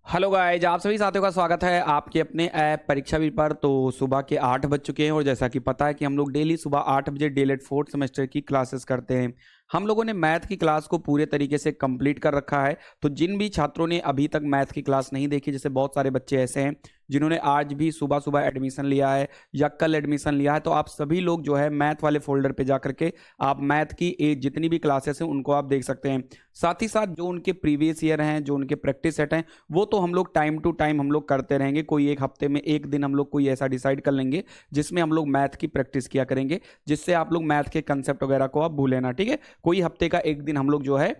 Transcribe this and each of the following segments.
Hello guys, आप सभी साथियों का स्वागत है आपके अपने ऐप परीक्षा भी पर। तो सुबह के 8 बज चुके हैं और जैसा कि पता है कि हम लोग डेली सुबह 8 बजे डीएलएड फोर्थ सेमेस्टर की क्लासेस करते हैं। हम लोगों ने मैथ की क्लास को पूरे तरीके से कंप्लीट कर रखा है। तो जिन भी छात्रों ने अभी तक मैथ की क्लास नहीं देखी, जैसे बहुत सारे बच्चे ऐसे हैं जिन्होंने आज भी सुबह सुबह एडमिशन लिया है या कल एडमिशन लिया है, तो आप सभी लोग जो है मैथ वाले फोल्डर पे जा करके आप मैथ की जितनी भी क्लासेस हैं उनको आप देख सकते हैं। साथ ही साथ जो उनके प्रीवियस ईयर हैं, जो उनके प्रैक्टिस सेट हैं, वो तो हम लोग टाइम टू टाइम हम लोग करते रहेंगे। कोई एक हफ्ते में एक दिन हम लोग कोई ऐसा डिसाइड कर लेंगे जिसमें हम लोग मैथ की प्रैक्टिस किया करेंगे, जिससे आप लोग मैथ के कंसेप्ट वगैरह को आप भूले ना। ठीक है, कोई हफ्ते का एक दिन हम लोग जो है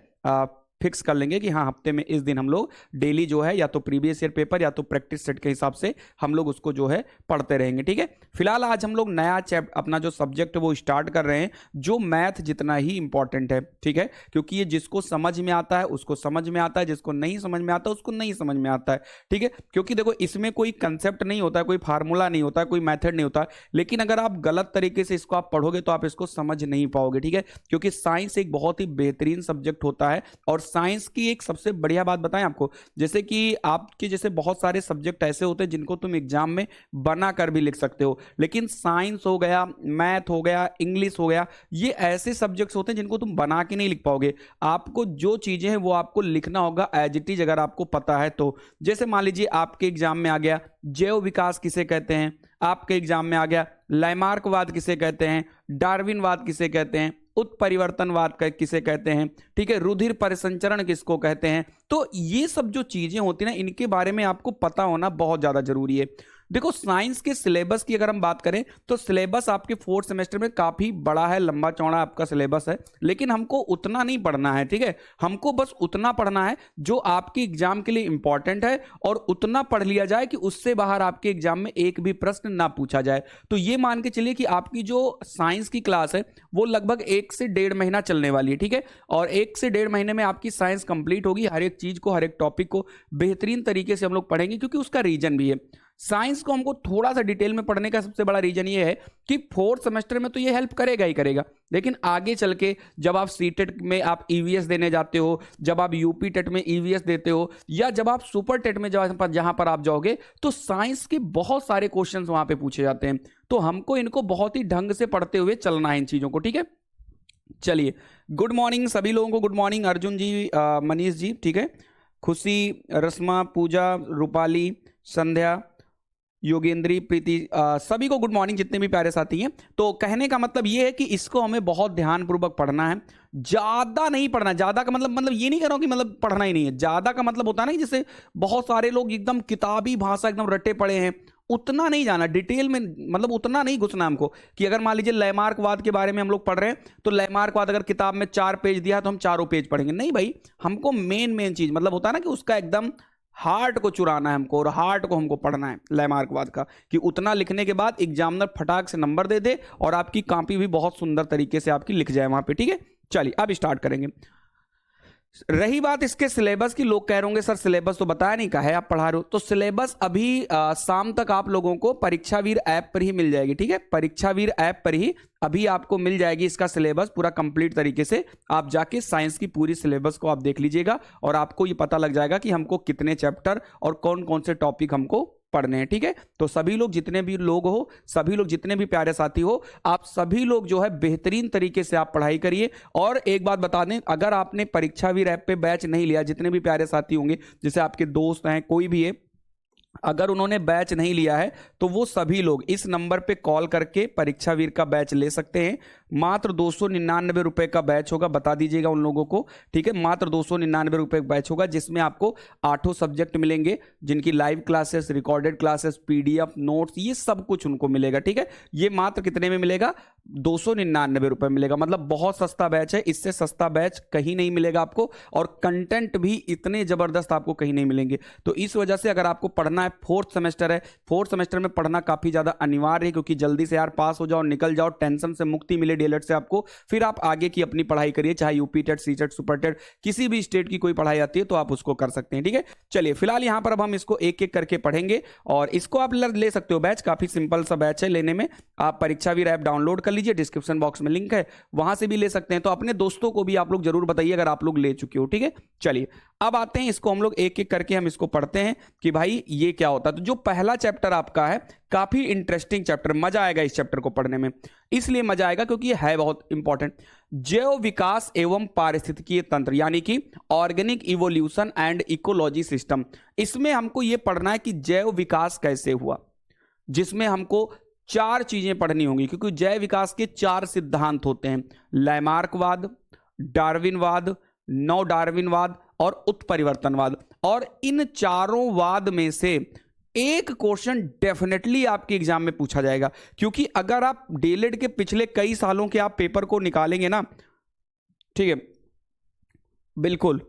फिक्स कर लेंगे कि हाँ, हफ्ते में इस दिन हम लोग डेली जो है या तो प्रीवियस ईयर पेपर या तो प्रैक्टिस सेट के हिसाब से हम लोग उसको जो है पढ़ते रहेंगे। ठीक है, फिलहाल आज हम लोग नया अपना जो सब्जेक्ट वो स्टार्ट कर रहे हैं, जो मैथ जितना ही इंपॉर्टेंट है। ठीक है, क्योंकि ये जिसको समझ में आता है उसको समझ में आता है, जिसको नहीं समझ में आता है उसको नहीं समझ में आता है। ठीक है, क्योंकि देखो इसमें कोई कंसेप्ट नहीं होता है, कोई फार्मूला नहीं होता है, कोई मेथड नहीं होता, लेकिन अगर आप गलत तरीके से इसको आप पढ़ोगे तो आप इसको समझ नहीं पाओगे। ठीक है, क्योंकि साइंस एक बहुत ही बेहतरीन सब्जेक्ट होता है। और साइंस की एक सबसे बढ़िया बात बताएं आपको, जैसे कि आपके जैसे बहुत सारे सब्जेक्ट ऐसे होते हैं जिनको तुम एग्जाम में बना कर भी लिख सकते हो, लेकिन साइंस हो गया, मैथ हो गया, इंग्लिश हो गया, ये ऐसे सब्जेक्ट्स होते हैं जिनको तुम बना के नहीं लिख पाओगे। आपको जो चीजें हैं वो आपको लिखना होगा एज इट इज, अगर आपको पता है तो। जैसे मान लीजिए आपके एग्जाम में आ गया जैव विकास किसे कहते हैं, आपके एग्जाम में आ गया लैमार्कवाद किसे कहते हैं, डार्विनवाद किसे कहते हैं, उत्परिवर्तनवाद किसे कहते हैं, ठीक है, रुधिर परिसंचरण किसको कहते हैं। तो ये सब जो चीजें होती हैं ना, इनके बारे में आपको पता होना बहुत ज्यादा जरूरी है। देखो साइंस के सिलेबस की अगर हम बात करें तो सिलेबस आपके फोर्थ सेमेस्टर में काफी बड़ा है, लंबा चौड़ा आपका सिलेबस है, लेकिन हमको उतना नहीं पढ़ना है। ठीक है, हमको बस उतना पढ़ना है जो आपके एग्जाम के लिए इंपॉर्टेंट है, और उतना पढ़ लिया जाए कि उससे बाहर आपके एग्जाम में एक भी प्रश्न ना पूछा जाए। तो ये मान के चलिए कि आपकी जो साइंस की क्लास है वो लगभग 1 से 1.5 महीना चलने वाली है। ठीक है, और 1 से 1.5 महीने में आपकी साइंस कंप्लीट होगी। हर एक चीज को, हर एक टॉपिक को बेहतरीन तरीके से हम लोग पढ़ेंगे, क्योंकि उसका रीजन भी है। साइंस को हमको थोड़ा सा डिटेल में पढ़ने का सबसे बड़ा रीजन ये है कि फोर्थ सेमेस्टर में तो ये हेल्प करेगा ही करेगा, लेकिन आगे चल के जब आप सीटेट में आप ईवीएस देने जाते हो, जब आप यूपी टेट में ईवीएस देते हो, या जब आप सुपर टेट में जहां पर आप जाओगे, तो साइंस के बहुत सारे क्वेश्चंस वहां पे पूछे जाते हैं। तो हमको इनको बहुत ही ढंग से पढ़ते हुए चलना है इन चीजों को। ठीक है, चलिए, गुड मॉर्निंग सभी लोगों को। गुड मॉर्निंग अर्जुन जी, मनीष जी, ठीक है, खुशी, रस्मा, पूजा, रूपाली, संध्या, योगेंद्री, प्रीति, सभी को गुड मॉर्निंग, जितने भी प्यारे साथी हैं। तो कहने का मतलब ये है कि इसको हमें बहुत ध्यानपूर्वक पढ़ना है, ज्यादा नहीं पढ़ना। ज्यादा का मतलब ये नहीं कह रहा हूं कि मतलब पढ़ना ही नहीं है। ज्यादा का मतलब होता है ना कि जैसे बहुत सारे लोग एकदम किताबी भाषा एकदम रटे पड़े हैं, उतना नहीं जाना डिटेल में, मतलब उतना नहीं घुसना हमको कि अगर मान लीजिए लैमार्कवाद के बारे में हम लोग पढ़ रहे हैं तो लैमार्कवाद अगर किताब में 4 पेज दिया तो हम चारों पेज पढ़ेंगे, नहीं भाई। हमको मेन चीज मतलब होता है ना कि उसका एकदम हार्ट को चुराना है हमको और हार्ट को हमको पढ़ना है लैमार्कवाद का, कि उतना लिखने के बाद एग्जामिनर फटाक से नंबर दे दे और आपकी कॉपी भी बहुत सुंदर तरीके से आपकी लिख जाए वहां पे। ठीक है, चलिए अब स्टार्ट करेंगे। रही बात इसके सिलेबस की, लोग कह रहे होंगे सर सिलेबस तो बताया नहीं, कहा है आप पढ़ा रहे हो। तो सिलेबस अभी शाम तक आप लोगों को परीक्षावीर ऐप पर ही मिल जाएगी। ठीक है, परीक्षावीर ऐप पर ही अभी आपको मिल जाएगी इसका सिलेबस पूरा कंप्लीट तरीके से। आप जाके साइंस की पूरी सिलेबस को आप देख लीजिएगा और आपको ये पता लग जाएगा कि हमको कितने चैप्टर और कौन कौन से टॉपिक हमको पढ़ने हैं। ठीक है, तो सभी लोग जितने भी लोग हो, सभी लोग जितने भी प्यारे साथी हो, आप सभी लोग जो है बेहतरीन तरीके से आप पढ़ाई करिए। और एक बात बता दें, अगर आपने परीक्षावीर ऐप पे बैच नहीं लिया, जितने भी प्यारे साथी होंगे, जैसे आपके दोस्त हैं, कोई भी है, अगर उन्होंने बैच नहीं लिया है तो वो सभी लोग इस नंबर पे कॉल करके परीक्षावीर का बैच ले सकते हैं। मात्र 299 रुपए का बैच होगा, बता दीजिएगा उन लोगों को। ठीक है, मात्र 299 रुपए का बैच होगा, जिसमें आपको 8 सब्जेक्ट मिलेंगे, जिनकी live classes, recorded classes, PDF, notes, ये सब कुछ उनको मिलेगा। ठीक है, ये मात्र कितने में मिलेगा? 299 रुपए मिलेगा। मतलब बहुत सस्ता बैच है, इससे सस्ता बैच कहीं नहीं मिलेगा आपको, और कंटेंट भी इतने जबरदस्त आपको कहीं नहीं मिलेंगे। तो इस वजह से अगर आपको पढ़ना है, फोर्थ सेमेस्टर है, फोर्थ सेमेस्टर में पढ़ना काफी ज्यादा अनिवार्य है, क्योंकि जल्दी से यार पास हो जाओ, निकल जाओ, टेंशन से मुक्ति मिले डीएलएड से आपको, फिर आप आगे की अपनी पढ़ाई करिए, चाहे UP TET, C TET, super TET, किसी भी स्टेट की कोई पढ़ाई आती है तो आप उसको कर सकते हैं। ठीक है, चलिए फिलहाल यहां पर अब हम इसको एक एक करके पढ़ेंगे, और इसको आप ले सकते हो बैच, काफी सिंपल सा बैच है लेने में। आप परीक्षावीर ऐप डाउनलोड कर लीजिए, डिस्क्रिप्शन बॉक्स में लिंक है, वहां से भी ले सकते हैं। तो अपने दोस्तों को भी आप लोग जरूर बताइए अगर आप लोग ले चुके हो। ठीक है, चलिए अब आते हैं इसको हम लोग एक एक करके हम इसको पढ़ते हैं कि भाई ये क्या होता है। तो जो पहला चैप्टर आपका है, काफी इंटरेस्टिंग चैप्टर, मजा आएगा इस चैप्टर को पढ़ने में। इसलिए मजा आएगा क्योंकि ये है बहुत इंपॉर्टेंट। जैव विकास एवं पारिस्थितिकीय तंत्र, यानी कि organic evolution and ecology system. इसमें हमको ये पढ़ना है कि जैव विकास कैसे हुआ, जिसमें हमको 4 चीजें पढ़नी होंगी, क्योंकि जैव विकास के 4 सिद्धांत होते हैं: लैमार्कवाद, डार्विनवाद, नव डार्विनवाद और उत्परिवर्तनवाद। और इन चारों वाद में से एक क्वेश्चन डेफिनेटली आपके एग्जाम में पूछा जाएगा, क्योंकि अगर आप डीएलएड के पिछले कई सालों के आप पेपर को निकालेंगे ना, ठीक है, बिल्कुल,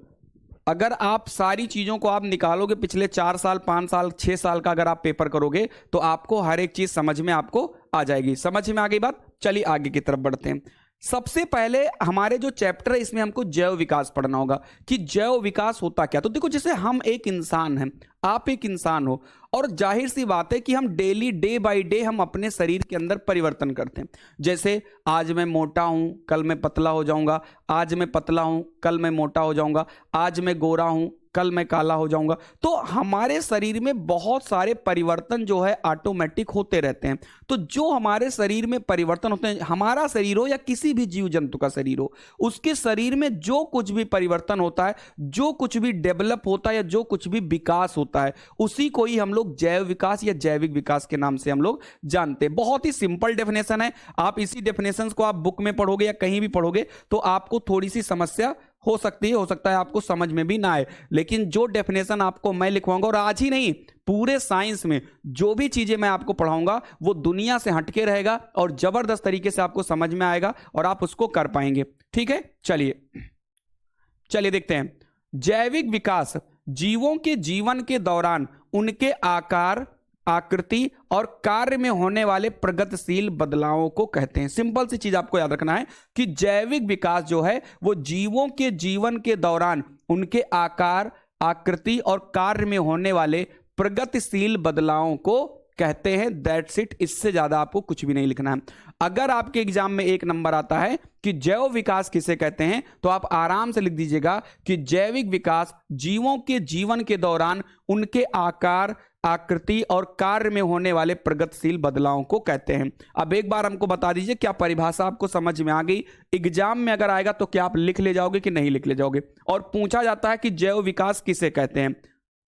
अगर आप सारी चीजों को आप निकालोगे, पिछले 4 साल, 5 साल, 6 साल का अगर आप पेपर करोगे, तो आपको हर एक चीज समझ में आपको आ जाएगी। समझ में आ गई बात? चलिए आगे की तरफ बढ़ते हैं। सबसे पहले हमारे जो चैप्टर है इसमें हमको जैव विकास पढ़ना होगा कि जैव विकास होता क्या। तो देखो, जैसे हम एक इंसान हैं, आप एक इंसान हो, और जाहिर सी बात है कि हम डेली, डे बाय डे हम अपने शरीर के अंदर परिवर्तन करते हैं। जैसे आज मैं मोटा हूं, कल मैं पतला हो जाऊंगा, आज मैं पतला हूं, कल मैं मोटा हो जाऊंगा, आज मैं गोरा हूं, कल मैं काला हो जाऊंगा। तो हमारे शरीर में बहुत सारे परिवर्तन जो है ऑटोमेटिक होते रहते हैं। तो जो हमारे शरीर में परिवर्तन होते हैं, हमारा शरीर हो या किसी भी जीव जंतु का शरीर हो, उसके शरीर में जो कुछ भी परिवर्तन होता है, जो कुछ भी डेवलप होता है या जो कुछ भी विकास होता है, उसी को ही हम लोग जैव विकास या जैविक विकास के नाम से हम लोग जानते हैं। बहुत ही सिंपल डेफिनेशन है, आप इसी डेफिनेशन को आप बुक में पढ़ोगे या कहीं भी पढ़ोगे तो आपको थोड़ी सी समस्या हो सकती है, हो सकता है आपको समझ में भी ना आए, लेकिन जो डेफिनेशन आपको मैं लिखवाऊंगा, और आज ही नहीं पूरे साइंस में जो भी चीजें मैं आपको पढ़ाऊंगा वो दुनिया से हटके रहेगा और जबरदस्त तरीके से आपको समझ में आएगा और आप उसको कर पाएंगे। ठीक है, चलिए देखते हैं। जैविक विकास जीवों के जीवन के दौरान उनके आकार, आकृति और कार्य में होने वाले प्रगतिशील बदलावों को कहते हैं। सिंपल सी चीज आपको याद रखना है कि जैविक विकास जो है वो जीवों के जीवन के दौरान उनके आकार, आकृति और कार्य में होने वाले प्रगतिशील बदलावों को कहते हैं। दैट्स इट, इससे ज्यादा आपको कुछ भी नहीं लिखना है। अगर आपके एग्जाम में एक नंबर आता है कि जैव विकास किसे कहते हैं, तो आप आराम से लिख दीजिएगा कि जैविक विकास जीवों के जीवन के दौरान उनके आकार, आकृति और कार्य में होने वाले प्रगतिशील बदलावों को कहते हैं। अब एक बार हमको बता दीजिए, क्या परिभाषा आपको समझ में आ गई? एग्जाम में अगर आएगा तो क्या आप लिख ले जाओगे कि नहीं लिख ले जाओगे? और पूछा जाता है कि जैव विकास किसे कहते हैं।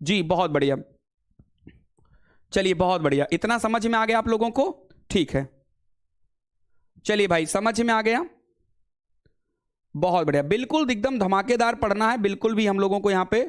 जी बहुत बढ़िया, चलिए बहुत बढ़िया, इतना समझ में आ गया आप लोगों को? ठीक है, चलिए भाई समझ में आ गया, बहुत बढ़िया, बिल्कुल एकदम धमाकेदार पढ़ना है, बिल्कुल भी हम लोगों को यहां पे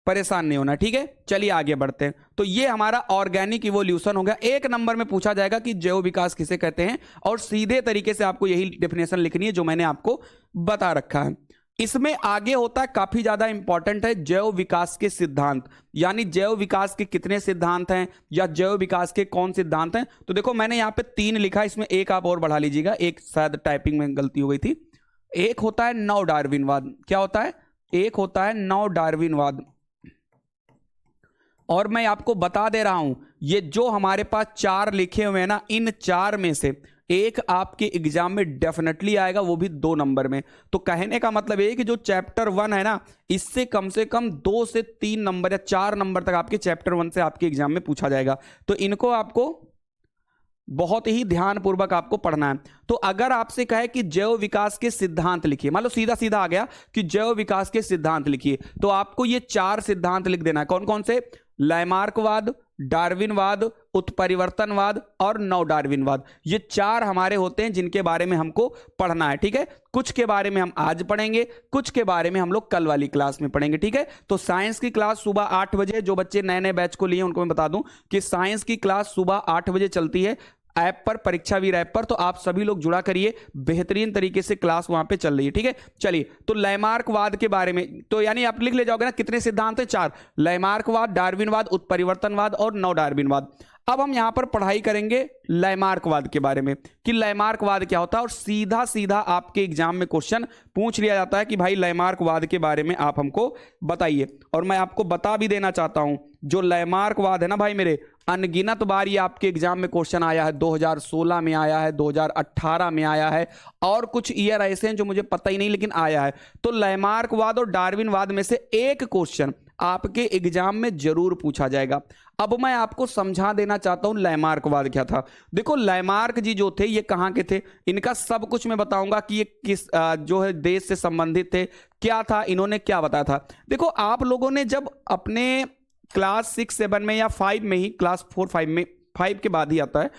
परेशान नहीं होना। ठीक है, चलिए आगे बढ़ते हैं। तो ये हमारा ऑर्गेनिक इवोल्यूशन हो गया। एक नंबर में पूछा जाएगा कि जैव विकास किसे कहते हैं, और सीधे तरीके से आपको यही डेफिनेशन लिखनी है जो मैंने आपको बता रखा है। इसमें आगे होता है, काफी ज्यादा इंपॉर्टेंट है, जैव विकास के सिद्धांत, यानी जैव विकास के कितने सिद्धांत हैं या जैव विकास के कौन सिद्धांत हैं। तो देखो मैंने यहां पे 3 लिखा, इसमें एक आप और बढ़ा लीजिएगा, एक शायद टाइपिंग में गलती हो गई थी। एक होता है नव डार्विनवाद। क्या होता है? एक होता है नव डार्विनवाद। और मैं आपको बता दे रहा हूं, ये जो हमारे पास 4 लिखे हुए हैं ना, इन 4 में से एक आपके एग्जाम में डेफिनेटली आएगा, वो भी 2 नंबर में। तो कहने का मतलब ये कि जो चैप्टर 1 है ना, इससे कम से कम 2 से 3 नंबर या 4 नंबर तक आपके चैप्टर 1 से आपके एग्जाम में पूछा जाएगा। तो इनको आपको बहुत ही ध्यानपूर्वक आपको पढ़ना है। तो अगर आपसे कहे कि जैव विकास के सिद्धांत लिखिए, मान लो सीधा सीधा आ गया कि जैव विकास के सिद्धांत लिखिए, तो आपको ये 4 सिद्धांत लिख देना है। कौन कौन से? लैमार्कवाद, डार्विनवाद, उत्परिवर्तनवाद और नव डार्विनवाद। ये 4 हमारे होते हैं जिनके बारे में हमको पढ़ना है। ठीक है, कुछ के बारे में हम आज पढ़ेंगे, कुछ के बारे में हम लोग कल वाली क्लास में पढ़ेंगे। ठीक है, तो साइंस की क्लास सुबह 8 बजे, जो बच्चे नए नए बैच को लिए उनको मैं बता दूं कि साइंस की क्लास सुबह 8 बजे चलती है ऐप पर, परीक्षावीर ऐप पर। तो आप सभी लोग जुड़ा करिए, बेहतरीन तरीके से क्लास वहां पे चल रही है। ठीक है, चलिए, तो लैमार्कवाद के बारे में तो यानी आप लिख ले जाओगे ना, कितने सिद्धांत हैं? 4। लैमार्कवाद, डार्विनवाद, उत्परिवर्तनवाद और नव डार्विनवाद। अब हम यहां पर पढ़ाई करेंगे लैमार्कवाद के बारे में कि लैमार्कवाद क्या होता है, और सीधा सीधा आपके एग्जाम में क्वेश्चन पूछ लिया जाता है कि भाई लैमार्कवाद के बारे में आप हमको बताइए। और मैं आपको बता भी देना चाहता हूं, जो लैमार्कवाद है ना भाई मेरे, अनगिनत बार ये आपके एग्जाम में क्वेश्चन आया है। 2016 में आया है, 2018 में आया है, और कुछ ईयर ऐसे हैं जो मुझे पता ही नहीं, लेकिन आया है। तो लैमार्कवाद और डार्विनवाद में से एक क्वेश्चन आपके एग्जाम में जरूर पूछा जाएगा। अब मैं आपको समझा देना चाहता हूं लैमार्कवाद क्या था। देखो लैमार्क जी जो थे, ये कहां के थे, इनका सब कुछ मैं बताऊंगा कि ये किस जो है देश से संबंधित थे, क्या था, इन्होंने क्या बताया था। देखो आप लोगों ने जब अपने क्लास 6, 7 में या 5 में ही, क्लास 4, 5 में, 5 के बाद ही आता है,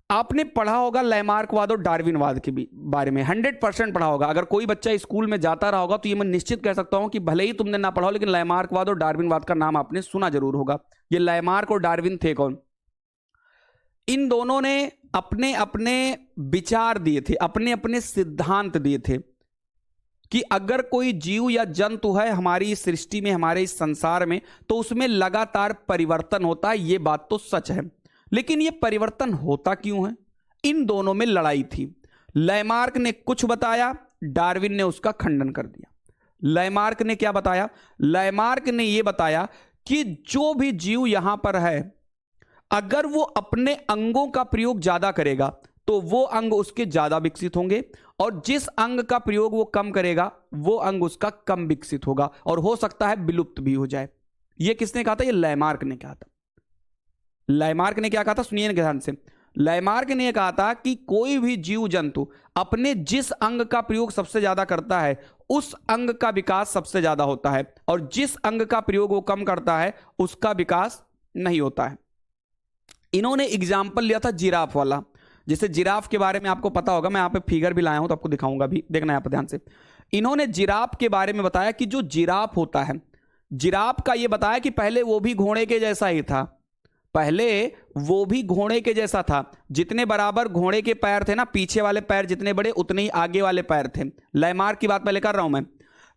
आपने पढ़ा होगा लैमार्कवाद और डार्विनवाद के बारे में, 100% पढ़ा होगा। अगर कोई बच्चा स्कूल में जाता रहा होगा तो ये मैं निश्चित कह सकता हूं कि भले ही तुमने ना पढ़ा हो, लेकिन लैमार्कवाद और डार्विनवाद का नाम आपने सुना जरूर होगा। ये लैमार्क और डार्विन थे कौन? इन दोनों ने अपने अपने विचार दिए थे, अपने अपने सिद्धांत दिए थे कि अगर कोई जीव या जंतु है हमारी इस सृष्टि में, हमारे इस संसार में, तो उसमें लगातार परिवर्तन होता है। ये बात तो सच है, लेकिन ये परिवर्तन होता क्यों है? इन दोनों में लड़ाई थी। लैमार्क ने कुछ बताया, डार्विन ने उसका खंडन कर दिया। लैमार्क ने क्या बताया? लैमार्क ने यह बताया कि जो भी जीव यहां पर है, अगर वो अपने अंगों का प्रयोग ज्यादा करेगा तो वो अंग उसके ज्यादा विकसित होंगे, और जिस अंग का प्रयोग वो कम करेगा वो अंग उसका कम विकसित होगा, और हो सकता है विलुप्त भी हो जाए। ये किसने कहा था? ये लैमार्क ने कहा था। लैमार्क ने क्या कहा था? सुनिए ध्यान से। लैमार्क ने कहा था कि कोई भी जीव जंतु अपने जिस अंग का प्रयोग सबसे ज्यादा करता है, उस अंग का विकास सबसे ज्यादा होता है, और जिस अंग का प्रयोग वो कम करता है उसका विकास नहीं होता है। इन्होंने एग्जाम्पल लिया था जिराफ वाला। जैसे जिराफ के बारे में आपको पता होगा, मैं यहां पे फिगर भी लाया हूं तो आपको दिखाऊंगा भी, देखना यहां पर ध्यान से। इन्होंने जिराफ के बारे में बताया कि जो जिराफ होता है, जिराफ का ये बताया कि पहले वो भी घोड़े के जैसा ही था, पहले वो भी घोड़े के जैसा था। जितने बराबर घोड़े के पैर थे ना, पीछे वाले पैर जितने बड़े उतने ही आगे वाले पैर थे। लैमार्क की बात पहले कर रहा हूं मैं।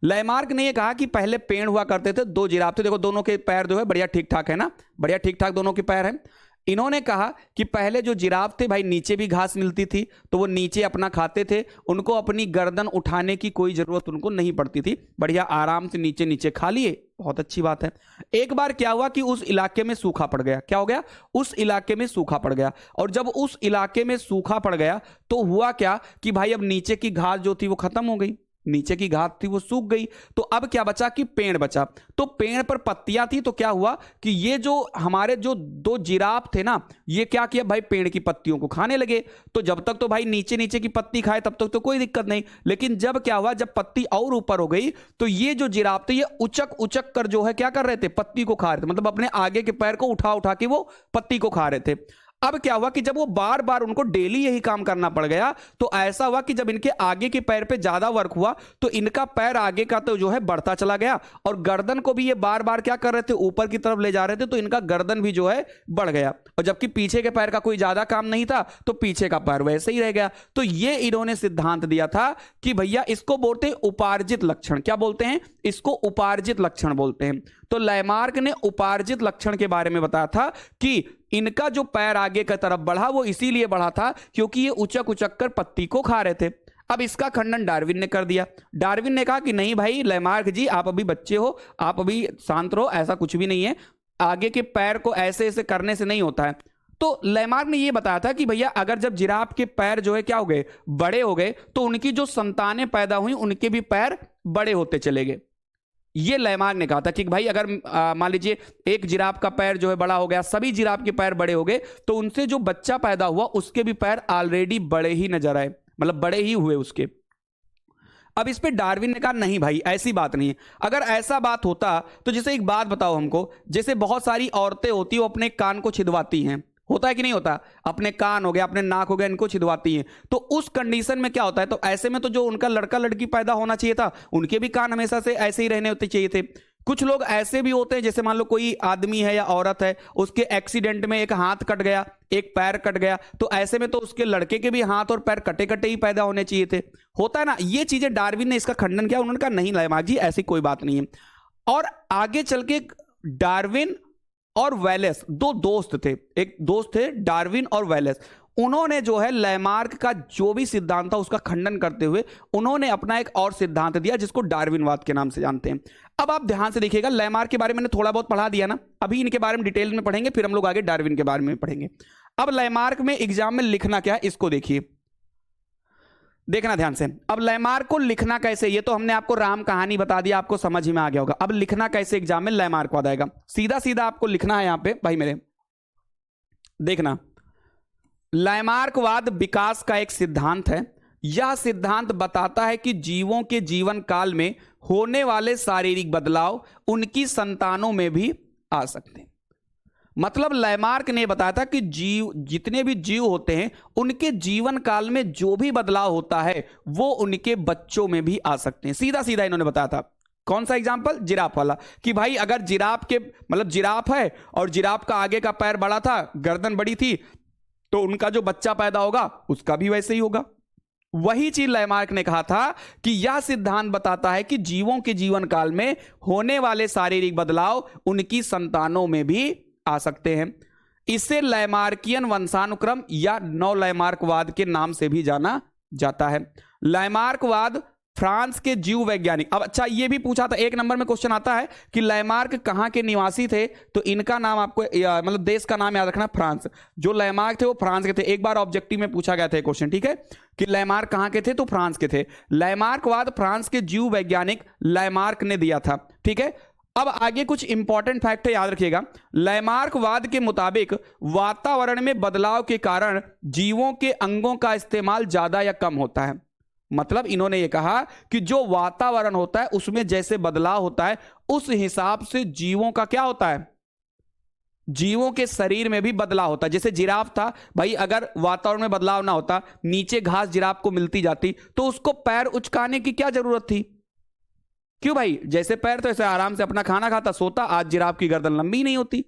लैमार्क ने ये कहा कि पहले पेड़ हुआ करते थे, 2 जिराफ थे, देखो दोनों के पैर जो है बढ़िया ठीक ठाक है ना, बढ़िया ठीक ठाक दोनों के पैर हैं। इन्होंने कहा कि पहले जो जिराफ थे भाई, नीचे भी घास मिलती थी तो वो नीचे अपना खाते थे, उनको अपनी गर्दन उठाने की कोई जरूरत उनको नहीं पड़ती थी, बढ़िया आराम से नीचे नीचे खा लिए, बहुत अच्छी बात है। एक बार क्या हुआ कि उस इलाके में सूखा पड़ गया। क्या हो गया? उस इलाके में सूखा पड़ गया, और जब उस इलाके में सूखा पड़ गया तो हुआ क्या कि भाई अब नीचे की घास जो थी वो खत्म हो गई, नीचे की घास थी वो सूख गई, तो अब क्या बचा कि पेड़ बचा। तो पेड़ पर पत्तियां थी, तो क्या हुआ कि ये जो हमारे जो 2 जिराफ थे ना, ये क्या किया भाई, पेड़ की पत्तियों को खाने लगे। तो जब तक तो भाई नीचे नीचे की पत्ती खाए तब तक तो कोई दिक्कत नहीं, लेकिन जब क्या हुआ, जब पत्ती और ऊपर हो गई तो ये जो जिराफ थे ये उचक उचक कर जो है क्या कर रहे थे, पत्ती को खा रहे थे, मतलब अपने आगे के पैर को उठा उठा के वो पत्ती को खा रहे थे। अब क्या हुआ कि जब वो बार बार उनको डेली यही काम करना पड़ गया, तो ऐसा हुआ कि जब इनके आगे के पैर पे ज्यादा वर्क हुआ तो इनका पैर आगे का तो जो है बढ़ता चला गया, और गर्दन को भी ये बार बार क्या कर रहे थे, ऊपर की तरफ ले जा रहे थे, तो इनका गर्दन भी जो है बढ़ गया। और जबकि पीछे के पैर का कोई ज्यादा काम नहीं था तो पीछे का पैर वैसे ही रह गया। तो ये इन्होंने सिद्धांत दिया था कि भैया इसको बोलते हैं उपार्जित लक्षण। क्या बोलते हैं इसको? उपार्जित लक्षण बोलते हैं। तो लैमार्क ने उपार्जित लक्षण के बारे में बताया था कि इनका जो पैर आगे की तरफ बढ़ा वो इसीलिए बढ़ा था क्योंकि ये उचक उचक कर पत्ती को खा रहे थे। अब इसका खंडन डार्विन ने कर दिया। डार्विन ने कहा कि नहीं भाई लैमार्क जी, आप अभी बच्चे हो, आप अभी शांत रहो, ऐसा कुछ भी नहीं है, आगे के पैर को ऐसे ऐसे करने से नहीं होता है। तो लैमार्क ने यह बताया था कि भैया अगर जब जिराफ के पैर जो है क्या हो गए, बड़े हो गए, तो उनकी जो संतानें पैदा हुई उनके भी पैर बड़े होते चले गए। ये लैमार्क ने कहा था कि भाई अगर मान लीजिए एक जिराफ का पैर जो है बड़ा हो गया, सभी जिराफ के पैर बड़े हो गए, तो उनसे जो बच्चा पैदा हुआ उसके भी पैर ऑलरेडी बड़े ही नजर आए, मतलब बड़े ही हुए उसके। अब इस पे डार्विन ने कहा नहीं भाई ऐसी बात नहीं है। अगर ऐसा बात होता तो जैसे एक बात बताओ हमको, जैसे बहुत सारी औरतें होती है वो अपने कान को छिदवाती हैं, होता है कि नहीं होता? अपने कान हो गया, अपने नाक हो गया, इनको छिदवाती हैं। तो उस कंडीशन में क्या होता है, तो ऐसे में तो जो उनका लड़का लड़की पैदा होना चाहिए था उनके भी कान हमेशा से ऐसे ही रहने होते चाहिए थे। कुछ लोग ऐसे भी होते हैं, जैसे मान लो कोई आदमी है या औरत है, उसके एक्सीडेंट में एक हाथ कट गया, एक पैर कट गया, तो ऐसे में तो उसके लड़के के भी हाथ और पैर कटे कटे ही पैदा होने चाहिए थे, होता है ना। ये चीजें डार्विन ने इसका खंडन किया, उन्होंने कहा नहीं लैमार्क जी ऐसी कोई बात नहीं है। और आगे चल के डार्विन और वेलेस दो दोस्त थे, एक दोस्त थे डार्विन और वेलेस, उन्होंने जो है लैमार्क का जो भी सिद्धांत था उसका खंडन करते हुए उन्होंने अपना एक और सिद्धांत दिया जिसको डार्विनवाद के नाम से जानते हैं। अब आप ध्यान से देखिएगा, लैमार्क के बारे में मैंने थोड़ा बहुत पढ़ा दिया ना, अभी इनके बारे में डिटेल में पढ़ेंगे, फिर हम लोग आगे डार्विन के बारे में पढ़ेंगे। अब लैमार्क में एग्जाम में लिखना क्या है इसको देखिए, देखना ध्यान से। अब लैमार्क को लिखना कैसे, ये तो हमने आपको राम कहानी बता दिया, आपको समझ में आ गया होगा। अब लिखना कैसे एग्जाम में लैमार्कवाद आएगा, सीधा सीधा आपको लिखना है यहां पे भाई मेरे, देखना। लैमार्कवाद विकास का एक सिद्धांत है। यह सिद्धांत बताता है कि जीवों के जीवन काल में होने वाले शारीरिक बदलाव उनकी संतानों में भी आ सकते हैं। मतलब लैमार्क ने बताया था कि जीव, जितने भी जीव होते हैं उनके जीवन काल में जो भी बदलाव होता है वो उनके बच्चों में भी आ सकते हैं। सीधा सीधा इन्होंने बताया था। कौन सा एग्जाम्पल? जिराफ वाला, कि भाई अगर जिराफ के मतलब जिराफ है और जिराफ का आगे का पैर बड़ा था, गर्दन बड़ी थी, तो उनका जो बच्चा पैदा होगा उसका भी वैसे ही होगा। वही चीज लैमार्क ने कहा था कि यह सिद्धांत बताता है कि जीवों के जीवन काल में होने वाले शारीरिक बदलाव उनकी संतानों में भी आ सकते हैं। इसे लैमार्कियन वंशानुक्रम या नव लैमार्कवाद के नाम से भी जाना जाता है। लैमार्कवाद फ्रांस के जीव वैज्ञानिक, अब अच्छा ये भी पूछा था, एक नंबर में क्वेश्चन आता है कि लैमार्क कहां के निवासी थे, तो इनका नाम आपको मतलब देश का नाम याद रखना, फ्रांस। जो लैमार्क थे वो फ्रांस के थे, एक बार ऑब्जेक्टिव में पूछा गया था क्वेश्चन, ठीक है, कि लैमार्क कहां के थे, तो फ्रांस के थे। लैमार्कवाद फ्रांस के जीव वैज्ञानिक लैमार्क ने दिया था, ठीक है। अब आगे कुछ इंपॉर्टेंट फैक्ट है, याद रखिएगा। लैमार्कवाद के मुताबिक वातावरण में बदलाव के कारण जीवों के अंगों का इस्तेमाल ज्यादा या कम होता है। मतलब इन्होंने ये कहा कि जो वातावरण होता है उसमें जैसे बदलाव होता है उस हिसाब से जीवों का क्या होता है, जीवों के शरीर में भी बदलाव होता है। जैसे जिराफ था भाई, अगर वातावरण में बदलाव ना होता, नीचे घास जिराफ को मिलती जाती, तो उसको पैर उचकाने की क्या जरूरत थी? क्यों भाई, जैसे पैर तो ऐसे आराम से अपना खाना खाता सोता, आज जिराफ की गर्दन लंबी नहीं होती।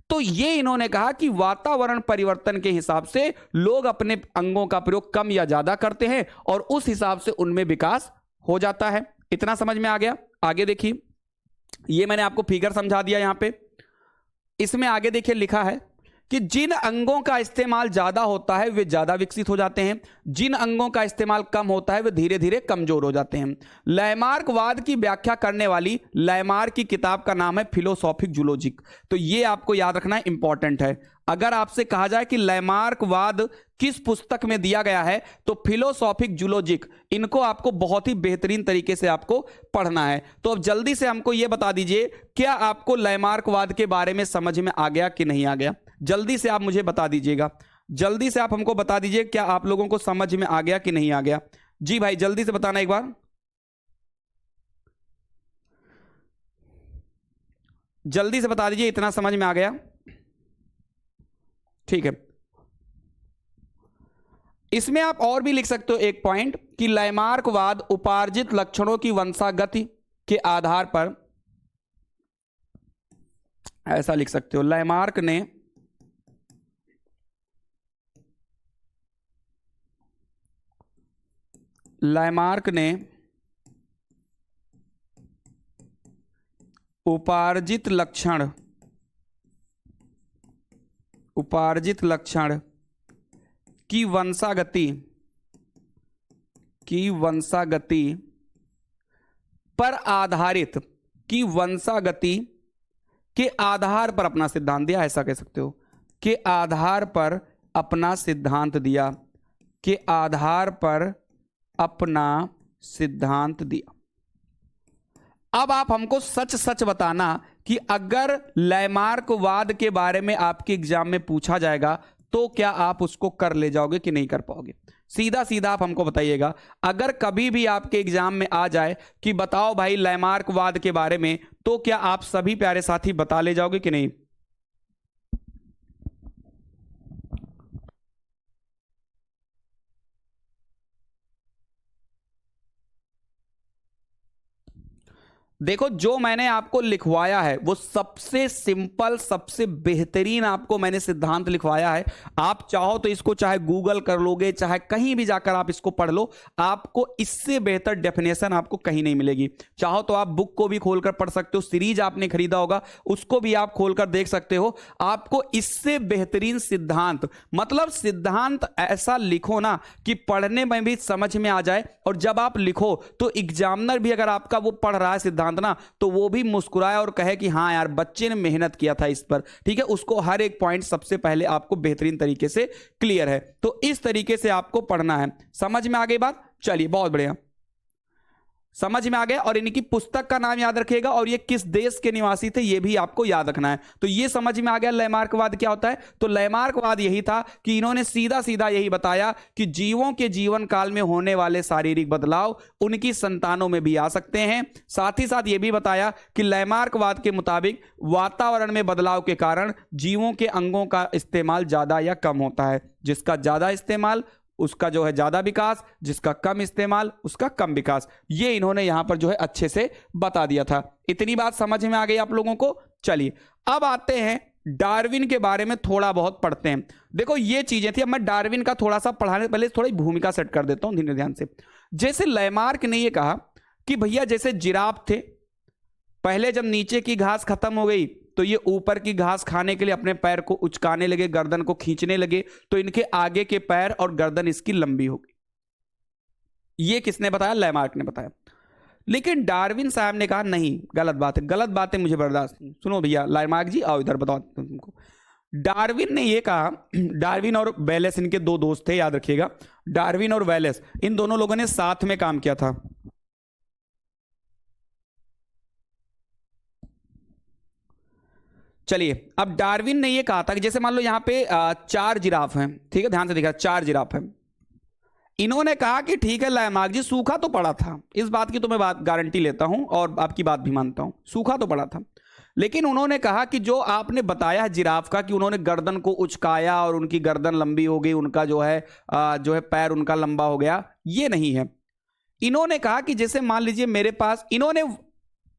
तो ये इन्होंने कहा कि वातावरण परिवर्तन के हिसाब से लोग अपने अंगों का प्रयोग कम या ज्यादा करते हैं और उस हिसाब से उनमें विकास हो जाता है। इतना समझ में आ गया? आगे देखिए, ये मैंने आपको फिगर समझा दिया यहां पे। इसमें आगे देखिए लिखा है कि जिन अंगों का इस्तेमाल ज्यादा होता है वे ज्यादा विकसित हो जाते हैं, जिन अंगों का इस्तेमाल कम होता है वे धीरे धीरे कमजोर हो जाते हैं। लैमार्कवाद की व्याख्या करने वाली लैमार्क की किताब का नाम है फिलोसॉफिक जूलॉजिक। तो ये आपको याद रखना इंपॉर्टेंट है। अगर आपसे कहा जाए कि लैमार्कवाद किस पुस्तक में दिया गया है, तो फिलोसॉफिक जूलॉजिक, इनको आपको बहुत ही बेहतरीन तरीके से आपको पढ़ना है। तो अब जल्दी से हमको यह बता दीजिए, क्या आपको लैमार्कवाद के बारे में समझ में आ गया कि नहीं आ गया? जल्दी से आप मुझे बता दीजिएगा, जल्दी से आप हमको बता दीजिए, क्या आप लोगों को समझ में आ गया कि नहीं आ गया? जी भाई जल्दी से बताना एक बार, जल्दी से बता दीजिए, इतना समझ में आ गया? ठीक है। इसमें आप और भी लिख सकते हो एक पॉइंट कि लैमार्कवाद उपार्जित लक्षणों की वंशागति के आधार पर, ऐसा लिख सकते हो, लैमार्क ने उपार्जित लक्षण की वंशागति पर आधारित, की वंशागति के आधार पर अपना सिद्धांत दिया, ऐसा कह सकते हो, के आधार पर अपना सिद्धांत दिया, के आधार पर अपना सिद्धांत दिया। अब आप हमको सच सच बताना कि अगर लैमार्कवाद के बारे में आपके एग्जाम में पूछा जाएगा तो क्या आप उसको कर ले जाओगे कि नहीं कर पाओगे? सीधा सीधा आप हमको बताइएगा। अगर कभी भी आपके एग्जाम में आ जाए कि बताओ भाई लैमार्कवाद के बारे में, तो क्या आप सभी प्यारे साथी बता ले जाओगे कि नहीं? देखो, जो मैंने आपको लिखवाया है वो सबसे सिंपल, सबसे बेहतरीन आपको मैंने सिद्धांत लिखवाया है। आप चाहो तो इसको चाहे गूगल कर लोगे, चाहे कहीं भी जाकर आप इसको पढ़ लो, आपको इससे बेहतर डेफिनेशन आपको कहीं नहीं मिलेगी। चाहो तो आप बुक को भी खोलकर पढ़ सकते हो, सीरीज आपने खरीदा होगा उसको भी आप खोलकर देख सकते हो। आपको इससे बेहतरीन सिद्धांत, मतलब सिद्धांत ऐसा लिखो ना कि पढ़ने में भी समझ में आ जाए, और जब आप लिखो तो एग्जामिनर भी अगर आपका वो पढ़ रहा है सिद्धांत ना, तो वो भी मुस्कुराए और कहे कि हाँ यार बच्चे ने मेहनत किया था इस पर। ठीक है, उसको हर एक पॉइंट सबसे पहले आपको बेहतरीन तरीके से क्लियर है। तो इस तरीके से आपको पढ़ना है। समझ में आ गई बात? चलिए, बहुत बढ़िया, समझ में आ गया। और इनकी पुस्तक का नाम याद रखिएगा, और ये किस देश के निवासी थे ये भी आपको याद रखना है। तो ये समझ में आ गया लैमार्कवाद क्या होता है। तो लैमार्कवाद यही था कि इन्होंने सीधा सीधा यही बताया कि जीवों के जीवन काल में होने वाले शारीरिक बदलाव उनकी संतानों में भी आ सकते हैं। साथ ही साथ ये भी बताया कि लैमार्कवाद के मुताबिक वातावरण में बदलाव के कारण जीवों के अंगों का इस्तेमाल ज्यादा या कम होता है। जिसका ज्यादा इस्तेमाल उसका जो है ज्यादा विकास, जिसका कम इस्तेमाल उसका कम विकास। ये इन्होंने यहां पर जो है अच्छे से बता दिया था। इतनी बात समझ में आ गई आप लोगों को? चलिए, अब आते हैं डार्विन के बारे में थोड़ा बहुत पढ़ते हैं। देखो, ये चीजें थी। अब मैं डार्विन का थोड़ा सा पढ़ाने से पहले थोड़ी भूमिका सेट कर देता हूं धीरे ध्यान से। जैसे लैमार्क ने ये कहा कि भैया जैसे जिराफ थे, पहले जब नीचे की घास खत्म हो गई तो ये ऊपर की घास खाने के लिए अपने पैर को उचकाने लगे, गर्दन को खींचने लगे, तो इनके आगे के पैर और गर्दन इसकी लंबी हो गई। ये किसने बताया? लैमार्क ने बताया। लेकिन डार्विन साहब ने कहा नहीं, गलत बात है, गलत बातें मुझे बर्दाश्त नहीं। सुनो भैया, लैमार्क जी आओ इधर, बताओ तुमको। डार्विन ने ये कहा, डार्विन और वेलेस इनके दो दोस्त थे, याद रखिएगा, डार्विन और वेलेस, इन दोनों लोगों ने साथ में काम किया था। चलिए, अब डार्विन ने ये कहा था कि जैसे मान लो यहां पे 4 जिराफ हैं, ठीक है, ध्यान से देखा, 4 जिराफ हैं। इन्होंने कहा कि ठीक है लैमार्क जी, सूखा तो पड़ा था, इस बात की तो मैं बात गारंटी लेता हूं और आपकी बात भी मानता हूं, सूखा तो पड़ा था। लेकिन उन्होंने कहा कि जो आपने बताया है जिराफ का कि उन्होंने गर्दन को उचकाया और उनकी गर्दन लंबी हो गई, उनका जो है पैर उनका लंबा हो गया, ये नहीं है। इन्होंने कहा कि जैसे मान लीजिए मेरे पास, इन्होंने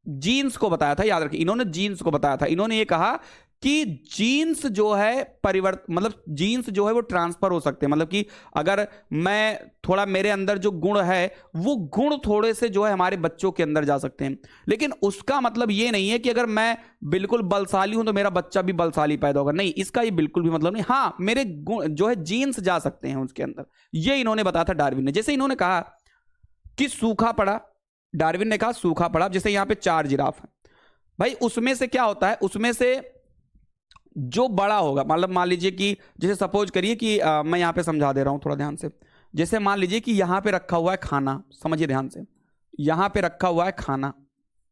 जीन्स को बताया था, याद रखिए, इन्होंने जीन्स को बताया था। इन्होंने ये कहा कि जीन्स जो है परिवर्तन, मतलब जीन्स जो है वो ट्रांसफर हो सकते हैं। मतलब कि अगर मैं थोड़ा, मेरे अंदर जो गुण है वो गुण थोड़े से जो है हमारे बच्चों के अंदर जा सकते हैं। लेकिन उसका मतलब ये नहीं है कि अगर मैं बिल्कुल बलशाली हूं तो मेरा बच्चा भी बलशाली पैदा होगा, नहीं, इसका ये बिल्कुल भी मतलब नहीं। हाँ, मेरे गुण जो है जीन्स जा सकते हैं उसके अंदर, ये इन्होंने बताया था डार्विन ने। जैसे इन्होंने कहा कि सूखा पड़ा, डार्विन ने कहा सूखा पड़ा, जैसे यहां पे 4 जिराफ है भाई, उसमें से क्या होता है, उसमें से जो बड़ा होगा, मतलब मान लीजिए कि जैसे सपोज करिए कि मैं यहां पे समझा दे रहा हूं थोड़ा ध्यान से। जैसे मान लीजिए कि यहां पे रखा हुआ है खाना, समझिए ध्यान से, यहां पे रखा हुआ है खाना,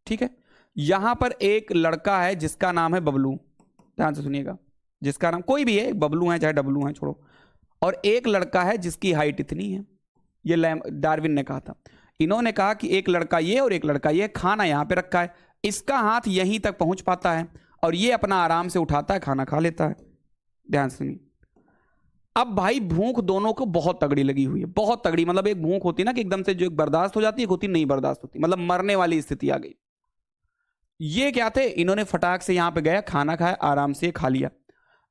ठीक है। यहां पर एक लड़का है जिसका नाम है बबलू, ध्यान से सुनिएगा, जिसका नाम कोई भी है, बबलू है चाहे डबलू है, छोड़ो। और एक लड़का है जिसकी हाइट इतनी है, ये डार्विन ने कहा था। इन्होंने कहा कि एक लड़का ये और एक लड़का ये, खाना यहां पे रखा है, इसका हाथ यहीं तक पहुंच पाता है और ये अपना आराम से उठाता है, खाना खा लेता है। ध्यान से सुनिए, अब भाई भूख दोनों को बहुत तगड़ी लगी हुई है, बहुत तगड़ी, मतलब एक भूख होती है ना कि एकदम से जो एक बर्दाश्त हो जाती है, एक होती नहीं बर्दाश्त होती, मतलब मरने वाली स्थिति आ गई। ये क्या थे, इन्होंने फटाक से यहां पे गया, खाना खाया, आराम से खा लिया।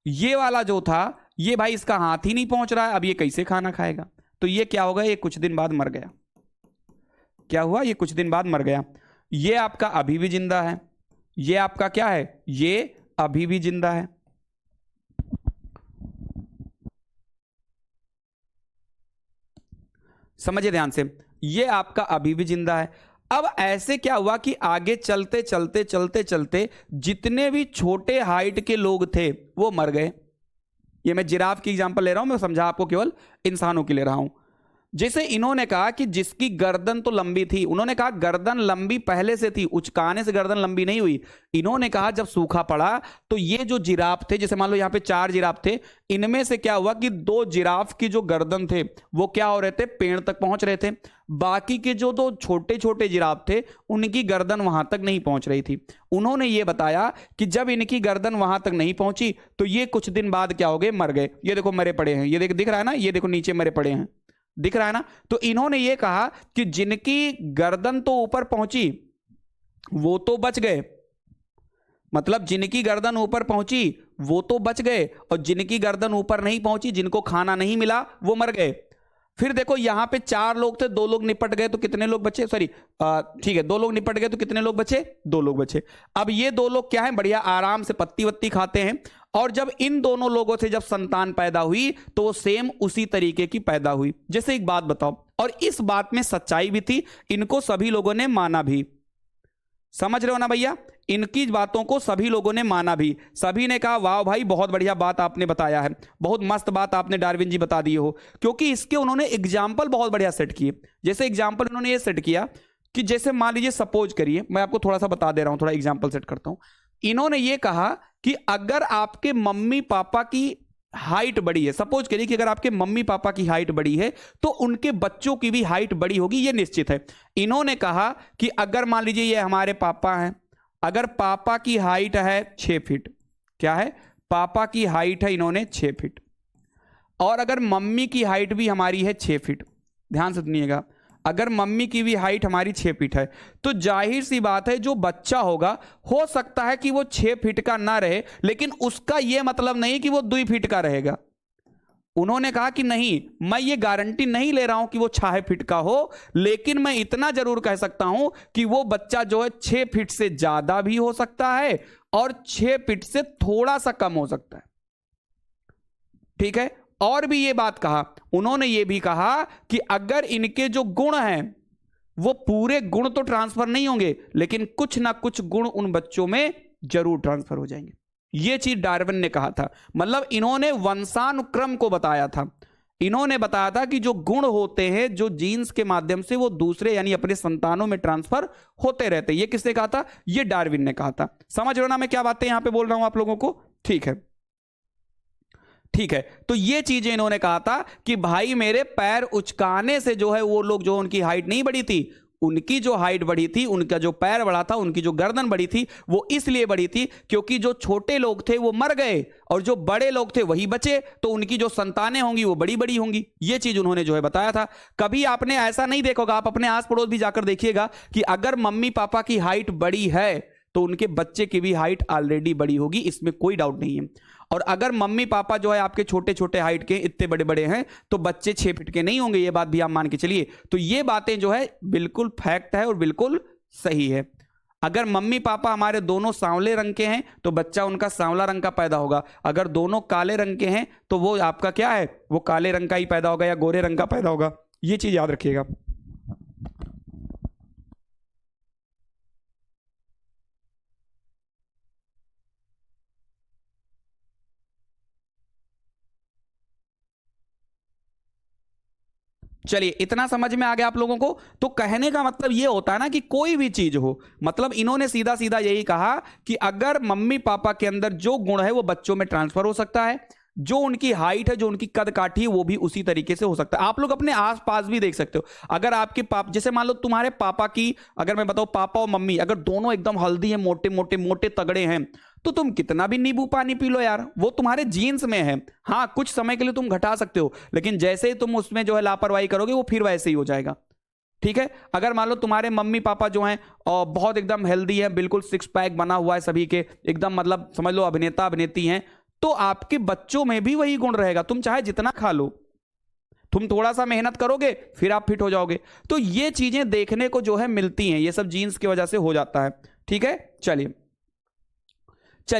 ये वाला जो था, ये भाई इसका हाथ ही नहीं पहुंच रहा है, अब ये कैसे खाना खाएगा? तो ये क्या होगा, ये कुछ दिन बाद मर गया। क्या हुआ, ये कुछ दिन बाद मर गया। ये आपका अभी भी जिंदा है, ये आपका क्या है, ये अभी भी जिंदा है। समझिए ध्यान से, ये आपका अभी भी जिंदा है। अब ऐसे क्या हुआ कि आगे चलते चलते चलते चलते जितने भी छोटे हाइट के लोग थे वो मर गए। ये मैं जिराफ की एग्जांपल ले रहा हूं, मैं समझा आपको, केवल इंसानों की ले रहा हूं। जैसे इन्होंने कहा कि जिसकी गर्दन तो लंबी थी, उन्होंने कहा गर्दन लंबी पहले से थी, उचकाने से गर्दन लंबी नहीं हुई। इन्होंने कहा जब सूखा पड़ा तो ये जो जिराफ थे, जैसे मान लो यहां पे 4 जिराफ थे, इनमें से क्या हुआ कि 2 जिराफ की जो गर्दन थे वो क्या हो रहे थे, पेड़ तक पहुंच रहे थे। बाकी के जो 2 छोटे छोटे जिराफ थे उनकी गर्दन वहां तक नहीं पहुंच रही थी। उन्होंने ये बताया कि जब इनकी गर्दन वहां तक नहीं पहुंची तो ये कुछ दिन बाद क्या हो गए, मर गए। ये देखो मरे पड़े हैं, ये दिख रहा है ना, ये देखो नीचे मरे पड़े हैं, दिख रहा है ना। तो इन्होंने ये कहा कि जिनकी गर्दन तो ऊपर पहुंची वो तो बच गए, मतलब जिनकी गर्दन ऊपर पहुंची वो तो बच गए, और जिनकी गर्दन ऊपर नहीं पहुंची, जिनको खाना नहीं मिला, वो मर गए। फिर देखो यहां पे 4 लोग थे, 2 लोग निपट गए तो कितने लोग बचे, सॉरी ठीक है, 2 लोग निपट गए तो कितने लोग बचे, 2 लोग बचे। अब ये 2 लोग क्या है, बढ़िया आराम से पत्ती वत्ती खाते हैं, और जब इन दोनों लोगों से जब संतान पैदा हुई तो वो सेम उसी तरीके की पैदा हुई। जैसे एक बात बताओ, और इस बात में सच्चाई भी थी, इनको सभी लोगों ने माना भी, समझ रहे हो ना भैया, इनकी बातों को सभी लोगों ने माना भी। सभी ने कहा वाह भाई बहुत बढ़िया बात आपने बताया है, बहुत मस्त बात आपने डार्विन जी बता दी हो, क्योंकि इसके उन्होंने एग्जाम्पल बहुत बढ़िया सेट किए। जैसे एग्जाम्पल उन्होंने ये सेट किया कि जैसे मान लीजिए, सपोज करिए, मैं आपको थोड़ा सा बता दे रहा हूं, थोड़ा एग्जाम्पल सेट करता हूं। इन्होंने ये कहा कि अगर आपके मम्मी पापा की हाइट बड़ी है, सपोज करिए कि अगर आपके मम्मी पापा की हाइट बड़ी है तो उनके बच्चों की भी हाइट बड़ी होगी, ये निश्चित है। इन्होंने कहा कि अगर मान लीजिए ये हमारे पापा हैं, अगर पापा की हाइट है 6 फीट, क्या है, पापा की हाइट है इन्होंने 6 फीट, और अगर मम्मी की हाइट भी हमारी है 6 फीट, ध्यान से सुनिएगा, अगर मम्मी की भी हाइट हमारी 6 फीट है, तो जाहिर सी बात है जो बच्चा होगा हो सकता है कि वो 6 फीट का ना रहे, लेकिन उसका यह मतलब नहीं कि वो 2 फीट का रहेगा। उन्होंने कहा कि नहीं, मैं ये गारंटी नहीं ले रहा हूं कि वो 6 फीट का हो, लेकिन मैं इतना जरूर कह सकता हूं कि वो बच्चा जो है 6 फीट से ज्यादा भी हो सकता है और 6 फीट से थोड़ा सा कम हो सकता है। ठीक है, और भी ये बात कहा, उन्होंने ये भी कहा कि अगर इनके जो गुण हैं वो पूरे गुण तो ट्रांसफर नहीं होंगे, लेकिन कुछ ना कुछ गुण उन बच्चों में जरूर ट्रांसफर हो जाएंगे। ये चीज डार्विन ने कहा था, मतलब इन्होंने वंशानुक्रम को बताया था। इन्होंने बताया था कि जो गुण होते हैं जो जीन्स के माध्यम से वो दूसरे यानी अपने संतानों में ट्रांसफर होते रहते हैं। ये किसने कहा था, ये डार्विन ने कहा था। समझ रहे हो ना मैं क्या बातें यहां पे बोल रहा हूं आप लोगों को? ठीक है, ठीक है, तो ये चीजें इन्होंने कहा था कि भाई मेरे पैर उचकाने से जो है वो लोग जो उनकी हाइट नहीं बढ़ी थी, उनकी जो हाइट बढ़ी थी, उनका जो पैर बढ़ा था, उनकी जो गर्दन बढ़ी थी, वो इसलिए बढ़ी थी क्योंकि जो छोटे लोग थे वो मर गए और जो बड़े लोग थे वही बचे, तो उनकी जो संतानें होंगी वो बड़ी बड़ी होंगी। ये चीज उन्होंने जो है बताया था। कभी आपने ऐसा नहीं देखोगा, आप अपने आस पड़ोस भी जाकर देखिएगा कि अगर मम्मी पापा की हाइट बड़ी है तो उनके बच्चे की भी हाइट ऑलरेडी बड़ी होगी, इसमें कोई डाउट नहीं है। और अगर मम्मी पापा जो है आपके छोटे छोटे हाइट के, इतने बड़े बड़े हैं, तो बच्चे 6 फीट के नहीं होंगे, ये बात भी आप मान के चलिए। तो ये बातें जो है बिल्कुल फैक्ट है और बिल्कुल सही है। अगर मम्मी पापा हमारे दोनों सांवले रंग के हैं तो बच्चा उनका सांवला रंग का पैदा होगा, अगर दोनों काले रंग के हैं तो वो आपका क्या है, वो काले रंग का ही पैदा होगा या गोरे रंग का पैदा होगा। ये चीज याद रखिएगा। चलिए, इतना समझ में आ गया आप लोगों को? तो कहने का मतलब ये होता है ना कि कोई भी चीज हो, मतलब इन्होंने सीधा सीधा यही कहा कि अगर मम्मी पापा के अंदर जो गुण है वो बच्चों में ट्रांसफर हो सकता है, जो उनकी हाइट है, जो उनकी कद काठी है, वो भी उसी तरीके से हो सकता है। आप लोग अपने आसपास भी देख सकते हो। अगर आपके पापा, जैसे मान लो तुम्हारे पापा की, अगर मैं बताऊं पापा और मम्मी अगर दोनों एकदम हेल्दी हैं, मोटे मोटे मोटे तगड़े हैं, तो तुम कितना भी नींबू पानी पी लो यार, वो तुम्हारे जीन्स में है। हाँ, कुछ समय के लिए तुम घटा सकते हो, लेकिन जैसे ही तुम उसमें जो है लापरवाही करोगे, वो फिर वैसे ही हो जाएगा। ठीक है। अगर मान लो तुम्हारे मम्मी पापा जो हैं और बहुत एकदम हेल्दी है, बिल्कुल सिक्स पैक बना हुआ है सभी के, एकदम मतलब समझ लो अभिनेता अभिनेत्री हैं, तो आपके बच्चों में भी वही गुण रहेगा। तुम चाहे जितना खा लो, तुम थोड़ा सा मेहनत करोगे फिर आप फिट हो जाओगे। तो ये चीजें देखने को जो है मिलती हैं, ये सब जीन्स की वजह से हो जाता है। ठीक है, चलिए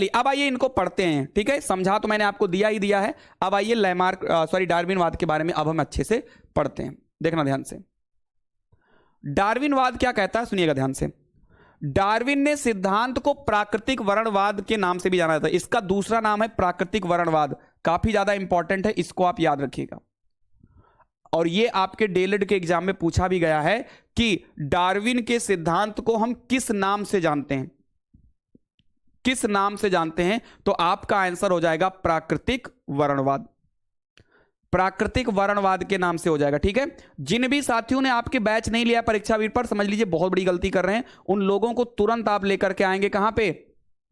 अब आइए इनको पढ़ते हैं। ठीक है, समझा तो मैंने आपको दिया ही दिया है। अब आइए डार्विनवाद के बारे में अब हम अच्छे से पढ़ते हैं। देखना ध्यान से, डार्विनवाद क्या कहता है, सुनिएगा ध्यान से। डार्विन ने सिद्धांत को प्राकृतिक वर्णवाद के नाम से भी जाना जाता है। इसका दूसरा नाम है प्राकृतिक वर्णवाद, काफी ज्यादा इंपॉर्टेंट है, इसको आप याद रखिएगा। और ये आपके डीएलएड के एग्जाम में पूछा भी गया है कि डार्विन के सिद्धांत को हम किस नाम से जानते हैं, किस नाम से जानते हैं, तो आपका आंसर हो जाएगा प्राकृतिक वर्णवाद। प्राकृतिक वर्णवाद के नाम से हो जाएगा। ठीक है, जिन भी साथियों ने आपके बैच नहीं लिया परीक्षा वीर पर, समझ लीजिए बहुत बड़ी गलती कर रहे हैं। उन लोगों को तुरंत आप लेकर के आएंगे कहां पे,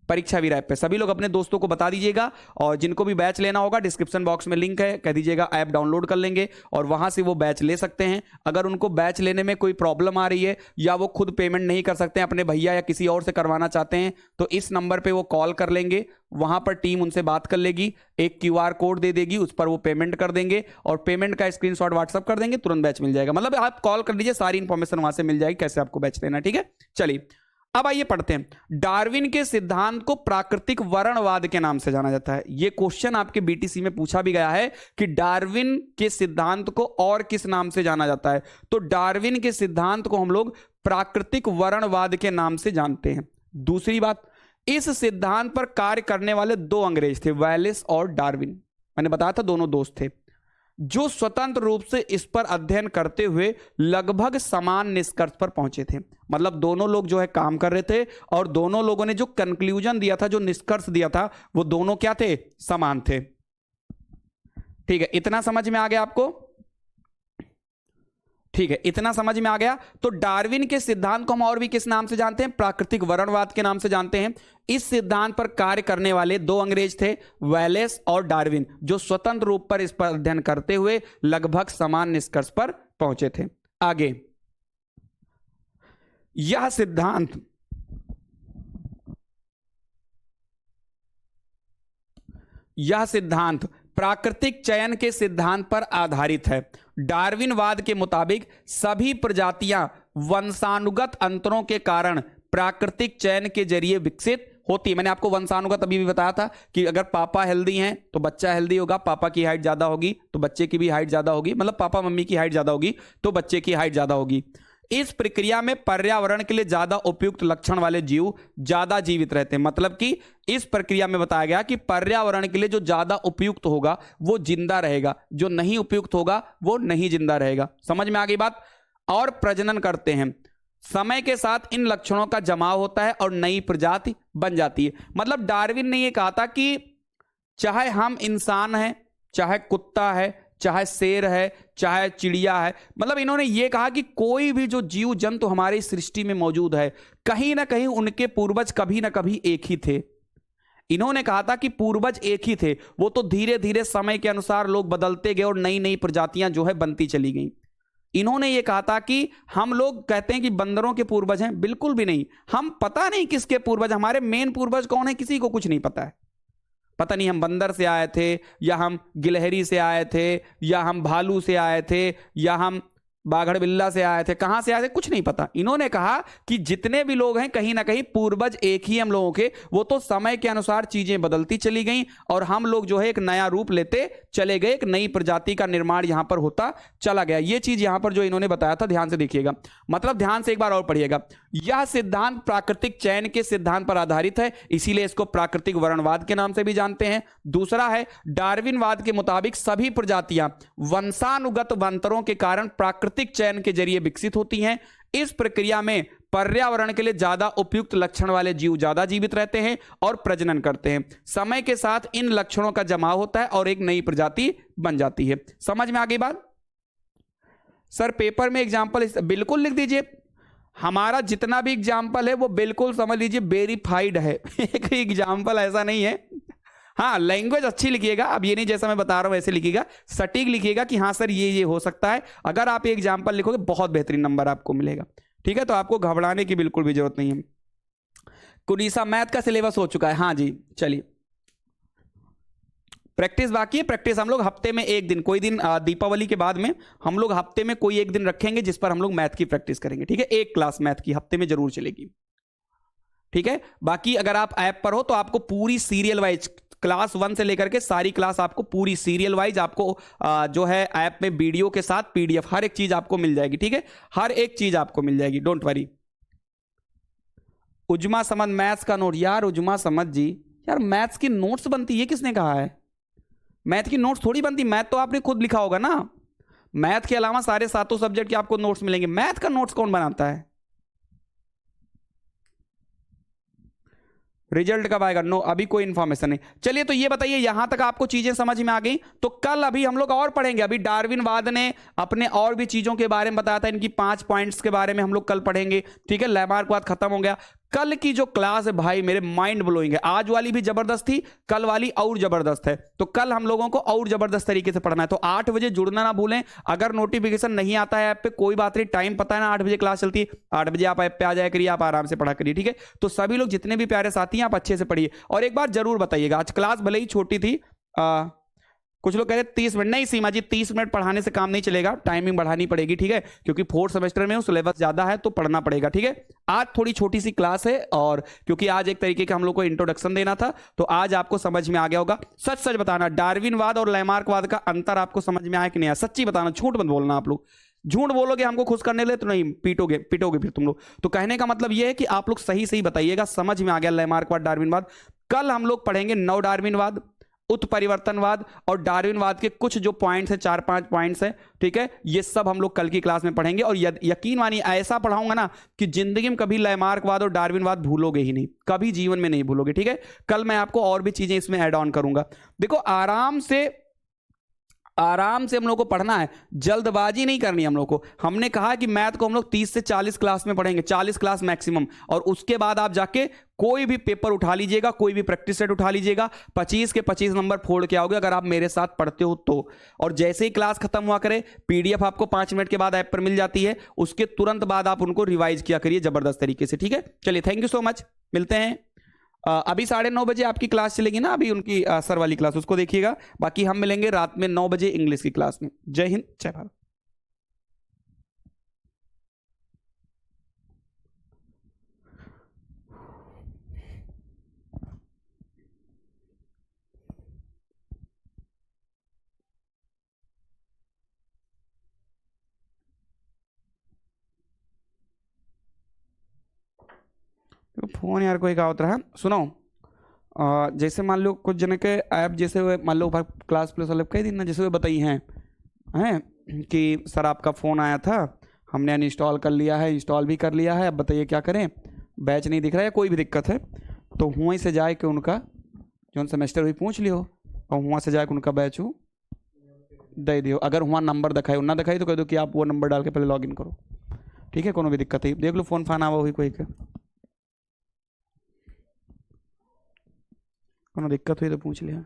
परीक्षा वीर ऐप पे। सभी लोग अपने दोस्तों को बता दीजिएगा, और जिनको भी बैच लेना होगा डिस्क्रिप्शन बॉक्स में लिंक है, कह दीजिएगा ऐप डाउनलोड कर लेंगे और वहां से वो बैच ले सकते हैं। अगर उनको बैच लेने में कोई प्रॉब्लम आ रही है या वो खुद पेमेंट नहीं कर सकते हैं, अपने भैया या किसी और से करवाना चाहते हैं, तो इस नंबर पे वो कॉल कर लेंगे, वहां पर टीम उनसे बात कर लेगी, एक क्यूआर कोड दे देगी, उस पर वो पेमेंट कर देंगे और पेमेंट का स्क्रीनशॉट व्हाट्सएप कर देंगे, तुरंत बैच मिल जाएगा। मतलब आप कॉल कर लीजिए, सारी इंफॉर्मेशन वहां से मिल जाएगी कैसे आपको बैच लेना। ठीक है, चलिए अब आइए पढ़ते हैं। डार्विन के सिद्धांत को प्राकृतिक वर्णवाद के नाम से जाना जाता है। यह क्वेश्चन आपके बीटीसी में पूछा भी गया है कि डार्विन के सिद्धांत को और किस नाम से जाना जाता है, तो डार्विन के सिद्धांत को हम लोग प्राकृतिक वर्णवाद के नाम से जानते हैं। दूसरी बात, इस सिद्धांत पर कार्य करने वाले दो अंग्रेज थे, वैलेस और डार्विन। मैंने बताया था दोनों दोस्त थे, जो स्वतंत्र रूप से इस पर अध्ययन करते हुए लगभग समान निष्कर्ष पर पहुंचे थे। मतलब दोनों लोग जो है काम कर रहे थे और दोनों लोगों ने जो कंक्लूजन दिया था, जो निष्कर्ष दिया था, वो दोनों क्या थे, समान थे। ठीक है, इतना समझ में आ गया आपको? ठीक है, इतना समझ में आ गया। तो डार्विन के सिद्धांत को हम और भी किस नाम से जानते हैं, प्राकृतिक वर्णवाद के नाम से जानते हैं। इस सिद्धांत पर कार्य करने वाले दो अंग्रेज थे, वैलेस और डार्विन, जो स्वतंत्र रूप पर इस पर अध्ययन करते हुए लगभग समान निष्कर्ष पर पहुंचे थे। आगे, यह सिद्धांत प्राकृतिक चयन के सिद्धांत पर आधारित है। डार्विनवाद के मुताबिक सभी प्रजातियां वंशानुगत अंतरों के कारण प्राकृतिक चयन के जरिए विकसित होती है। मैंने आपको वंशानुगत अभी भी बताया था कि अगर पापा हेल्दी हैं तो बच्चा हेल्दी होगा, पापा की हाइट ज्यादा होगी तो बच्चे की भी हाइट ज्यादा होगी, मतलब पापा मम्मी की हाइट ज्यादा होगी तो बच्चे की हाइट ज्यादा होगी। इस प्रक्रिया में पर्यावरण के लिए ज्यादा उपयुक्त लक्षण वाले जीव ज्यादा जीवित रहते हैं। मतलब कि इस प्रक्रिया में बताया गया कि पर्यावरण के लिए जो ज्यादा उपयुक्त होगा वो जिंदा रहेगा, जो नहीं उपयुक्त होगा वो नहीं जिंदा रहेगा। समझ में आ गई बात? और प्रजनन करते हैं, समय के साथ इन लक्षणों का जमाव होता है और नई प्रजाति बन जाती है। मतलब डार्विन ने यह कहा था कि चाहे हम इंसान हैं, चाहे कुत्ता है, चाहे शेर है, चाहे चिड़िया है, मतलब इन्होंने ये कहा कि कोई भी जो जीव जंतु हमारी सृष्टि में मौजूद है, कहीं ना कहीं उनके पूर्वज कभी ना कभी एक ही थे। इन्होंने कहा था कि पूर्वज एक ही थे, वो तो धीरे धीरे समय के अनुसार लोग बदलते गए और नई नई प्रजातियां जो है बनती चली गई। इन्होंने ये कहा था कि हम लोग कहते हैं कि बंदरों के पूर्वज हैं, बिल्कुल भी नहीं। हम पता नहीं किसके पूर्वज, हमारे मेन पूर्वज कौन है किसी को कुछ नहीं पता है। पता नहीं हम बंदर से आए थे या हम गिलहरी से आए थे या हम भालू से आए थे या हम बाघड़ बिल्ला से आए थे, कहां से आए थे कुछ नहीं पता। इन्होंने कहा कि जितने भी लोग हैं कहीं ना कहीं पूर्वज एक ही हम लोगों के, वो तो समय के अनुसार चीजें बदलती चली गई और हम लोग जो है एक नया रूप लेते चले गए, एक नई प्रजाति का निर्माण यहां पर होता चला गया। ये चीज यहां पर जो इन्होंने बताया था ध्यान से देखिएगा, मतलब ध्यान से एक बार और पढ़िएगा। यह सिद्धांत प्राकृतिक चयन के सिद्धांत पर आधारित है, इसीलिए इसको प्राकृतिक वर्णवाद के नाम से भी जानते हैं। दूसरा है डार्विनवाद के मुताबिक सभी प्रजातियां वंशानुगत अंतरों के कारण प्राकृतिक चयन के जरिए विकसित होती हैं। इस प्रक्रिया में पर्यावरण के लिए ज्यादा उपयुक्त लक्षण वाले जीव ज्यादा जीवित रहते हैं और प्रजनन करते हैं। समय के साथ इन लक्षणों का जमाव होता है और एक नई प्रजाति बन जाती है। समझ में आ गई बात? सर पेपर में एग्जाम्पल बिल्कुल लिख दीजिए, हमारा जितना भी एग्जाम्पल है वो बिल्कुल समझ लीजिए वेरीफाइड है। एक एग्जाम्पल ऐसा नहीं है। हाँ, लैंग्वेज अच्छी लिखिएगा, अब ये नहीं जैसा मैं बता रहा हूं वैसे लिखिएगा, सटीक लिखिएगा कि हाँ सर ये हो सकता है। अगर आप ये एग्जाम्पल लिखोगे बहुत बेहतरीन नंबर आपको मिलेगा। ठीक है, तो आपको घबराने की बिल्कुल भी जरूरत नहीं है। कुनीसा मैथ का सिलेबस हो चुका है? हाँ जी, चलिए प्रैक्टिस बाकी है। प्रैक्टिस हम लोग हफ्ते में एक दिन, कोई दिन दीपावली के बाद में हम लोग हफ्ते में कोई एक दिन रखेंगे जिस पर हम लोग मैथ की प्रैक्टिस करेंगे। ठीक है, एक क्लास मैथ की हफ्ते में जरूर चलेगी। ठीक है, बाकी अगर आप ऐप पर हो तो आपको पूरी सीरियल वाइज क्लास 1 से लेकर के सारी क्लास आपको पूरी सीरियल वाइज आपको जो है ऐप में वीडियो के साथ पीडीएफ हर एक चीज आपको मिल जाएगी। ठीक है, हर एक चीज आपको मिल जाएगी, डोंट वरी। उजमा समझ मैथ्स का नोट, यार उजमा समझ जी, यार मैथ्स की नोट्स बनती है, किसने कहा है? मैथ की नोट्स थोड़ी बनती, मैथ तो आपने खुद लिखा होगा ना। मैथ के अलावा सारे सातों सब्जेक्ट के आपको नोट्स मिलेंगे, मैथ का नोट्स कौन बनाता है? रिजल्ट कब आएगा? नो, अभी कोई इंफॉर्मेशन नहीं। चलिए तो ये बताइए, यहां तक आपको चीजें समझ में आ गई? तो कल अभी हम लोग और पढ़ेंगे। अभी डार्विनवाद ने अपने और भी चीजों के बारे में बताया था, इनकी 5 पॉइंट्स के बारे में हम लोग कल पढ़ेंगे। ठीक है, लैमार्कवाद खत्म हो गया। कल की जो क्लास है भाई मेरे माइंड ब्लोइंग है। आज वाली भी जबरदस्त थी, कल वाली और जबरदस्त है। तो कल हम लोगों को और जबरदस्त तरीके से पढ़ना है। तो 8 बजे जुड़ना ना भूलें। अगर नोटिफिकेशन नहीं आता है ऐप पे कोई बात नहीं, टाइम पता है ना, 8 बजे क्लास चलती है, 8 बजे आप ऐप पे आ जाया करिए, आप आराम से पढ़ा करिए। ठीक है, तो सभी लोग जितने भी प्यारे साथी हैं आप अच्छे से पढ़िए। और एक बात जरूर बताइएगा, आज क्लास भले ही छोटी थी, कुछ लोग कह रहे 30 मिनट, नहीं सीमा जी 30 मिनट पढ़ाने से काम नहीं चलेगा, टाइमिंग बढ़ानी पड़ेगी। ठीक है, क्योंकि 4th सेमेस्टर में सिलेबस ज्यादा है तो पढ़ना पड़ेगा। ठीक है, आज थोड़ी छोटी सी क्लास है और क्योंकि आज एक तरीके का हम लोग को इंट्रोडक्शन देना था तो आज आपको समझ में आ गया होगा। सच सच बताना, डार्विनवाद और लैमार्कवाद का अंतर आपको समझ में आया कि नहीं आया? सच्ची बताना, झूठ मत बोलना। आप लोग झूठ बोलोगे हमको खुश करने के लिए तो नहीं, पीटोगे फिर तुम लोग। तो कहने का मतलब यह है कि आप लोग सही सही बताइएगा, समझ में आ गया लैमार्कवाद डार्विनवाद। कल हम लोग पढ़ेंगे नव डार्विनवाद, उत्परिवर्तनवाद और डार्विनवाद के कुछ जो पॉइंट्स हैं, 4-5 पॉइंट्स हैं। ठीक है, ये सब हम लोग कल की क्लास में पढ़ेंगे और यकीन मानिए ऐसा पढ़ाऊंगा ना कि जिंदगी में कभी लैमार्कवाद और डार्विनवाद भूलोगे ही नहीं, कभी जीवन में नहीं भूलोगे। ठीक है, कल मैं आपको और भी चीजें इसमें ऐड ऑन करूंगा। देखो आराम से हम लोग को पढ़ना है, जल्दबाजी नहीं करनी हम लोग को। हमने कहा कि मैथ को हम लोग 30 से 40 क्लास में पढ़ेंगे, 40 क्लास मैक्सिमम, और उसके बाद आप जाके कोई भी पेपर उठा लीजिएगा, कोई भी प्रैक्टिस सेट उठा लीजिएगा, 25 के 25 नंबर फोड़ के आओगे अगर आप मेरे साथ पढ़ते हो तो। और जैसे ही क्लास खत्म हुआ करे, पीडीएफ आपको 5 मिनट के बाद ऐप पर मिल जाती है, उसके तुरंत बाद आप उनको रिवाइज किया करिए जबरदस्त तरीके से। ठीक है, चलिए थैंक यू सो मच, मिलते हैं। अभी 9:30 बजे आपकी क्लास चलेगी ना, अभी उनकी सर वाली क्लास, उसको देखिएगा। बाकी हम मिलेंगे रात में 9 बजे इंग्लिश की क्लास में। जय हिंद, जय भारत। फोन यार कोई का होता है, सुनो। जैसे मान लो कुछ जन के ऐप जैसे हुए, मान लो क्लास प्लस वाले कई दिन ना जैसे हुए बताई हैं कि सर आपका फ़ोन आया था, हमने अनइंस्टॉल कर लिया है, इंस्टॉल भी कर लिया है, अब बताइए क्या करें, बैच नहीं दिख रहा है, कोई भी दिक्कत है तो हुआ से जाए कि उनका जो सेमेस्टर हुई पूछ लियो और हुआ से जाए कि उनका बैच हो दे दियो। अगर हुआ नंबर दिखाई ना दिखाई तो कह दो कि आप वो नंबर डाल के पहले लॉगिन करो। ठीक है, कोनो भी दिक्कत है देख लो, फ़ोन फान आवा हुई कोई का, कोनो दिक्कत हुई तो पूछ लिया।